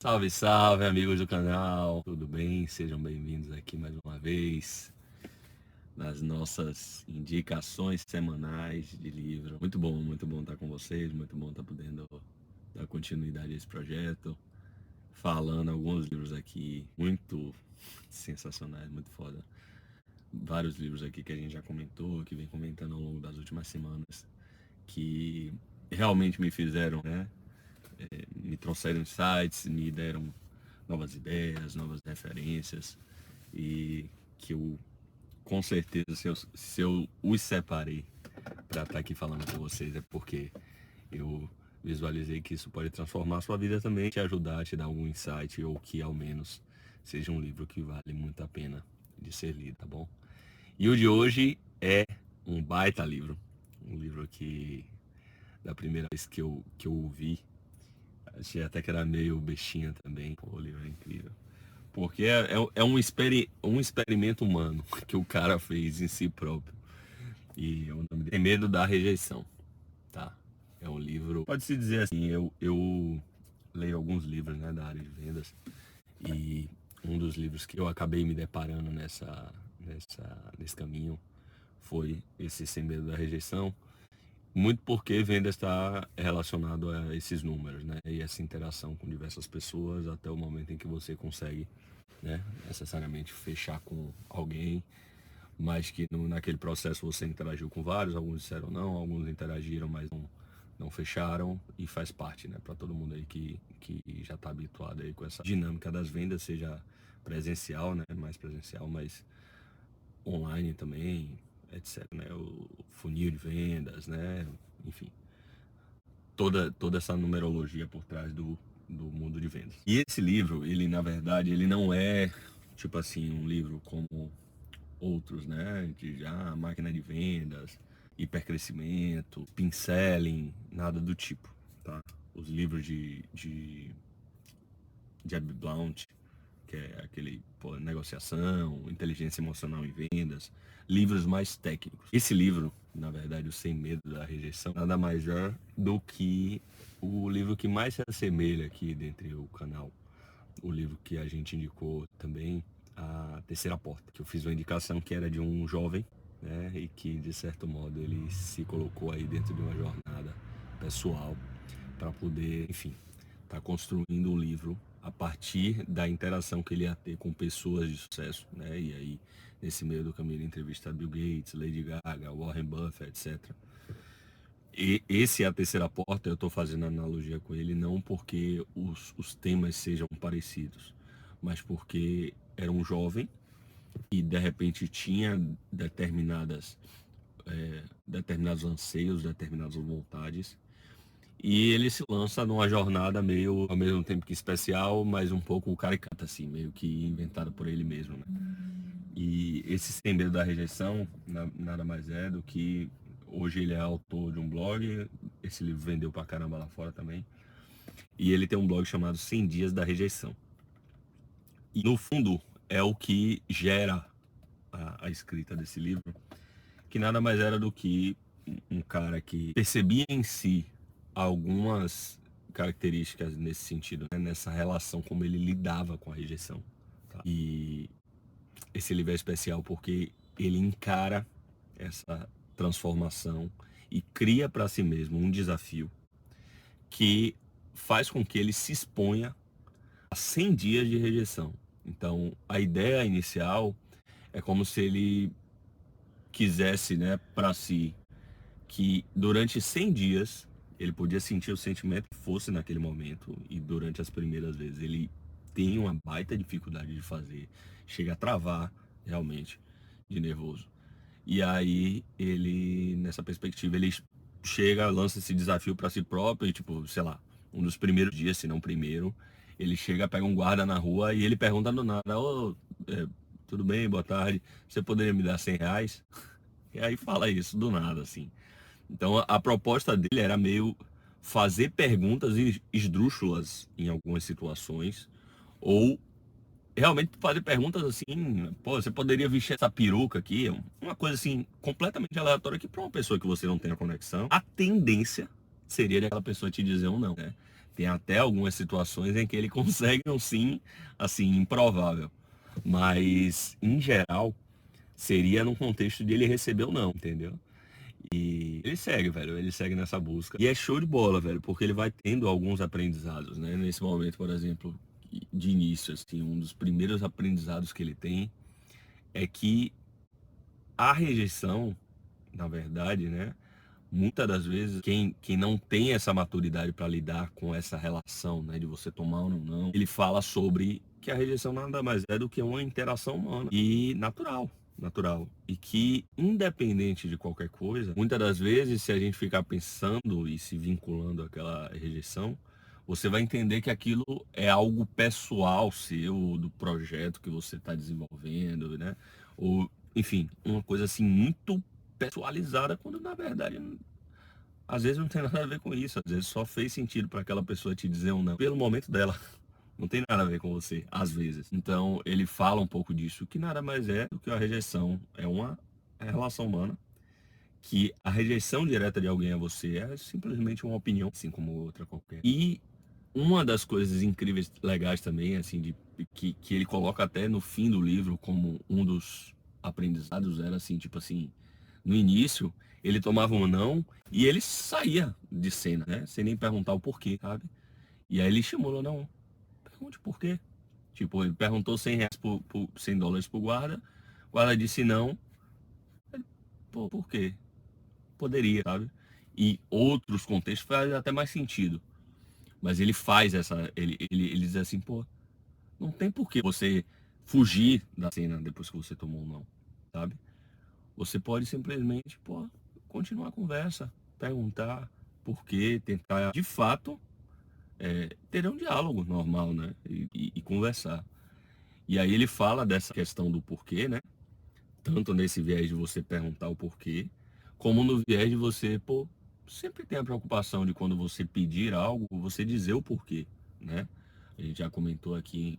Salve, salve, amigos do canal, tudo bem? Sejam bem-vindos aqui mais uma vez nas nossas indicações semanais de livro. Muito bom estar com vocês, muito bom estar podendo dar continuidade a esse projeto, falando alguns livros aqui muito sensacionais, muito foda. Vários livros aqui que a gente já comentou, que vem comentando ao longo das últimas semanas, que realmente me fizeram, me trouxeram insights, me deram novas ideias, novas referências e que eu, com certeza, se eu os separei para estar aqui falando com vocês é porque eu visualizei que isso pode transformar a sua vida também, te ajudar, te dar algum insight ou que ao menos seja um livro que vale muito a pena de ser lido, tá bom? E o de hoje é um baita livro, um livro que da primeira vez que eu ouvi, achei até que era meio bestinha também. Pô, o livro é incrível. Porque é um experimento humano que o cara fez em si próprio. E o nome dele é Medo da Rejeição, tá? É um livro, pode-se dizer assim, eu leio alguns livros, né, da área de vendas. E um dos livros que eu acabei me deparando nesse caminho foi esse Sem Medo da Rejeição. Muito porque venda está relacionado a esses números, né? E essa interação com diversas pessoas até o momento em que você consegue, né, necessariamente fechar com alguém, mas que naquele processo você interagiu com vários, alguns disseram não, alguns interagiram, mas não fecharam, e faz parte, né, para todo mundo aí que já está habituado aí com essa dinâmica das vendas, seja presencial, né, mais presencial, mas online também, etc, né, o funil de vendas, né, enfim, toda essa numerologia por trás do mundo de vendas. E esse livro, ele na verdade, ele não é tipo assim um livro como outros, né, de já máquina de vendas, hipercrescimento, pinceling, nada do tipo, tá? Os livros de Jeb Blount, que é aquele, pô, negociação, inteligência emocional em vendas, livros mais técnicos. Esse livro, na verdade, o Sem Medo da Rejeição, nada mais é do que o livro que mais se assemelha aqui dentre o canal, o livro que a gente indicou também, A Terceira Porta, que eu fiz uma indicação que era de um jovem, né, e que de certo modo ele se colocou aí dentro de uma jornada pessoal para poder, enfim, tá construindo um livro a partir da interação que ele ia ter com pessoas de sucesso, né? E aí, nesse meio do caminho, ele entrevista Bill Gates, Lady Gaga, Warren Buffett, etc. E esse é A Terceira Porta, eu estou fazendo analogia com ele não porque os temas sejam parecidos, mas porque era um jovem e de repente tinha determinados anseios, determinadas vontades, e ele se lança numa jornada meio, ao mesmo tempo que especial, mas um pouco caricata, assim, meio que inventada por ele mesmo, né? E esse Sem Medo da Rejeição, nada mais é do que, hoje ele é autor de um blog, esse livro vendeu pra caramba lá fora também, e ele tem um blog chamado 100 Dias da Rejeição. E no fundo é o que gera a escrita desse livro, que nada mais era do que um cara que percebia em si algumas características nesse sentido, né? Nessa relação, como ele lidava com a rejeição. Tá? E esse livro é especial porque ele encara essa transformação e cria para si mesmo um desafio que faz com que ele se exponha a 100 dias de rejeição. Então, a ideia inicial é como se ele quisesse, né, para si, que durante 100 dias ele podia sentir o sentimento que fosse naquele momento, e durante as primeiras vezes ele tem uma baita dificuldade de fazer, chega a travar realmente de nervoso. E aí ele, nessa perspectiva, ele chega, lança esse desafio para si próprio e, tipo, sei lá, um dos primeiros dias, se não o primeiro, ele chega, pega um guarda na rua e ele pergunta do nada: ô, tudo bem, boa tarde, você poderia me dar R$ 100? E aí fala isso do nada, assim. Então a proposta dele era meio fazer perguntas esdrúxulas em algumas situações, ou realmente fazer perguntas assim: pô, você poderia vestir essa peruca aqui? Uma coisa assim, completamente aleatória, que para uma pessoa que você não tem a conexão, a tendência seria daquela pessoa te dizer um não, né? Tem até algumas situações em que ele consegue um sim, assim, improvável. Mas, em geral, seria no contexto de ele receber ou não, entendeu? E ele segue, velho, ele segue nessa busca. E é show de bola, velho, porque ele vai tendo alguns aprendizados, né? Nesse momento, por exemplo, de início, assim, um dos primeiros aprendizados que ele tem é que a rejeição, na verdade, né? Muitas das vezes, quem não tem essa maturidade para lidar com essa relação, né, de você tomar ou não, ele fala sobre que a rejeição nada mais é do que uma interação humana e natural. E que, independente de qualquer coisa, muitas das vezes, se a gente ficar pensando e se vinculando àquela rejeição, você vai entender que aquilo é algo pessoal seu, do projeto que você está desenvolvendo, né? Ou, enfim, uma coisa assim muito pessoalizada, quando na verdade às vezes não tem nada a ver com isso, às vezes só fez sentido para aquela pessoa te dizer um não pelo momento dela. Não tem nada a ver com você, às vezes. Então ele fala um pouco disso, que nada mais é do que a rejeição. É uma relação humana, que a rejeição direta de alguém a você é simplesmente uma opinião, assim como outra qualquer. E uma das coisas incríveis, legais também, assim, que ele coloca até no fim do livro como um dos aprendizados, era assim, tipo assim, no início, ele tomava um não e ele saía de cena, né? Sem nem perguntar o porquê, sabe? E aí ele estimulou, não, pergunte por quê. Tipo, ele perguntou R$ 100 $100 pro guarda, o guarda disse não, pô, por quê? Poderia, sabe? E outros contextos faz até mais sentido. Mas ele faz essa. Ele diz assim, pô, não tem por que você fugir da cena depois que você tomou um não, sabe? Você pode simplesmente, pô, continuar a conversa, perguntar por quê, tentar, de fato, ter um diálogo normal, né? E conversar. E aí ele fala dessa questão do porquê, né? Tanto nesse viés de você perguntar o porquê, como no viés de você, pô, sempre tem a preocupação de quando você pedir algo, você dizer o porquê, né? A gente já comentou aqui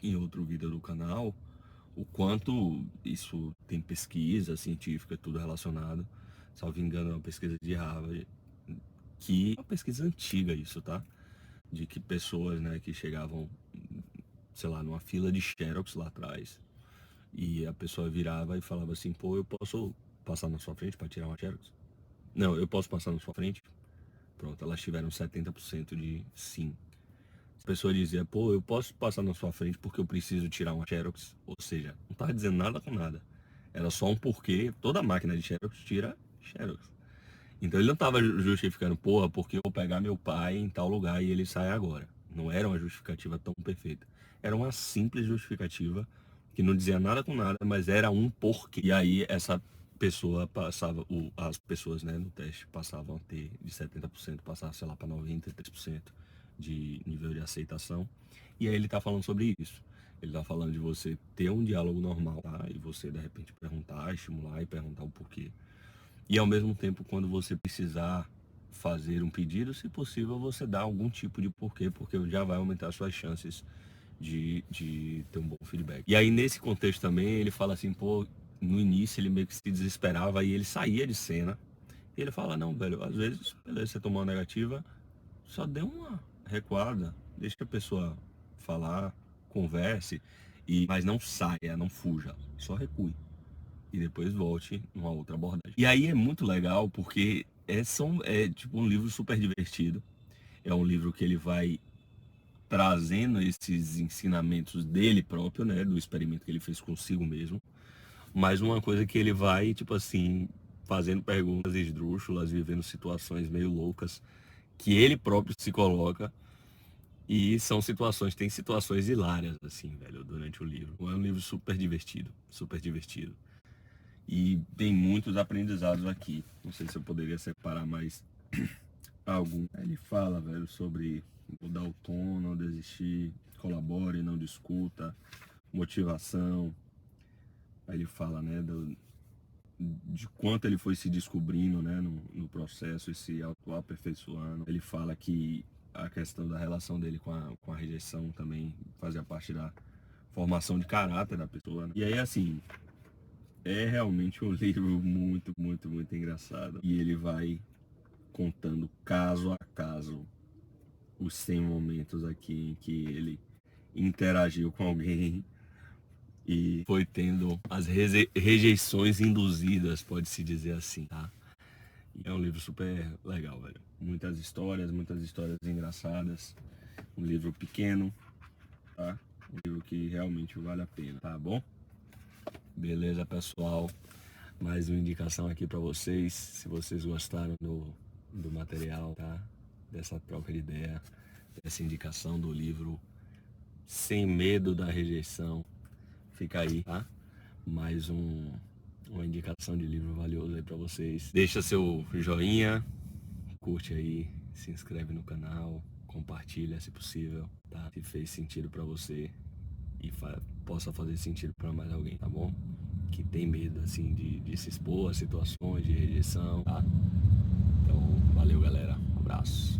em outro vídeo do canal o quanto isso tem pesquisa científica, tudo relacionado. Salvo engano, é uma pesquisa de Harvard, que é uma pesquisa antiga isso, tá? De que pessoas, né, que chegavam, sei lá, numa fila de Xerox lá atrás, e a pessoa virava e falava assim, pô, eu posso passar na sua frente para tirar uma Xerox? Não, eu posso passar na sua frente? Pronto, elas tiveram 70% de sim. A pessoa dizia, pô, eu posso passar na sua frente porque eu preciso tirar uma Xerox. Ou seja, não estava dizendo nada com nada. Era só um porquê. Toda máquina de Xerox tira Xerox. Então ele não estava justificando, porra, porque eu vou pegar meu pai em tal lugar e ele sai agora. Não era uma justificativa tão perfeita. Era uma simples justificativa que não dizia nada com nada, mas era um porquê. E aí essa pessoa passava, as pessoas, né, no teste passavam a ter de 70%, passava, sei lá, para 93% de nível de aceitação. E aí ele tá falando sobre isso. Ele tá falando de você ter um diálogo normal, tá? E você, de repente, perguntar, estimular e perguntar o porquê. E ao mesmo tempo, quando você precisar fazer um pedido, se possível, você dá algum tipo de porquê, porque já vai aumentar suas chances de ter um bom feedback. E aí, nesse contexto também, ele fala assim, pô, no início ele meio que se desesperava e ele saía de cena. E ele fala, não, velho, às vezes, beleza, você tomou uma negativa, só dê uma recuada, deixa a pessoa falar, converse, mas não saia, não fuja, só recue e depois volte numa outra abordagem. E aí é muito legal porque é tipo um livro super divertido. É um livro que ele vai trazendo esses ensinamentos dele próprio, né, do experimento que ele fez consigo mesmo. Mas uma coisa que ele vai, tipo assim, fazendo perguntas esdrúxulas, vivendo situações meio loucas que ele próprio se coloca. E são situações, tem situações hilárias, assim, velho, durante o livro. É um livro super divertido, super divertido. E tem muitos aprendizados aqui. Não sei se eu poderia separar mais algum. Ele fala, velho, sobre mudar o tom, não desistir, colabore, não discuta, motivação. Aí ele fala, né, de quanto ele foi se descobrindo, né, no processo e se auto-aperfeiçoando. Ele fala que a questão da relação dele com a rejeição também fazia parte da formação de caráter da pessoa, né? E aí, assim, é realmente um livro muito engraçado. E ele vai contando caso a caso os 100 momentos aqui em que ele interagiu com alguém e foi tendo as rejeições induzidas, pode-se dizer assim, tá? É um livro super legal, velho. Muitas histórias engraçadas. Um livro pequeno, tá? Um livro que realmente vale a pena, tá bom? Beleza, pessoal? Mais uma indicação aqui pra vocês. Se vocês gostaram do material, tá? Dessa troca de ideia, dessa indicação do livro Sem Medo da Rejeição, fica aí, tá? Mais uma indicação de livro valioso aí pra vocês. Deixa seu joinha, curte aí, se inscreve no canal, compartilha se possível, tá? Se fez sentido pra você e possa fazer sentido pra mais alguém, tá bom? Que tem medo, assim, de se expor a situações de rejeição, tá? Então, valeu, galera. Um abraço.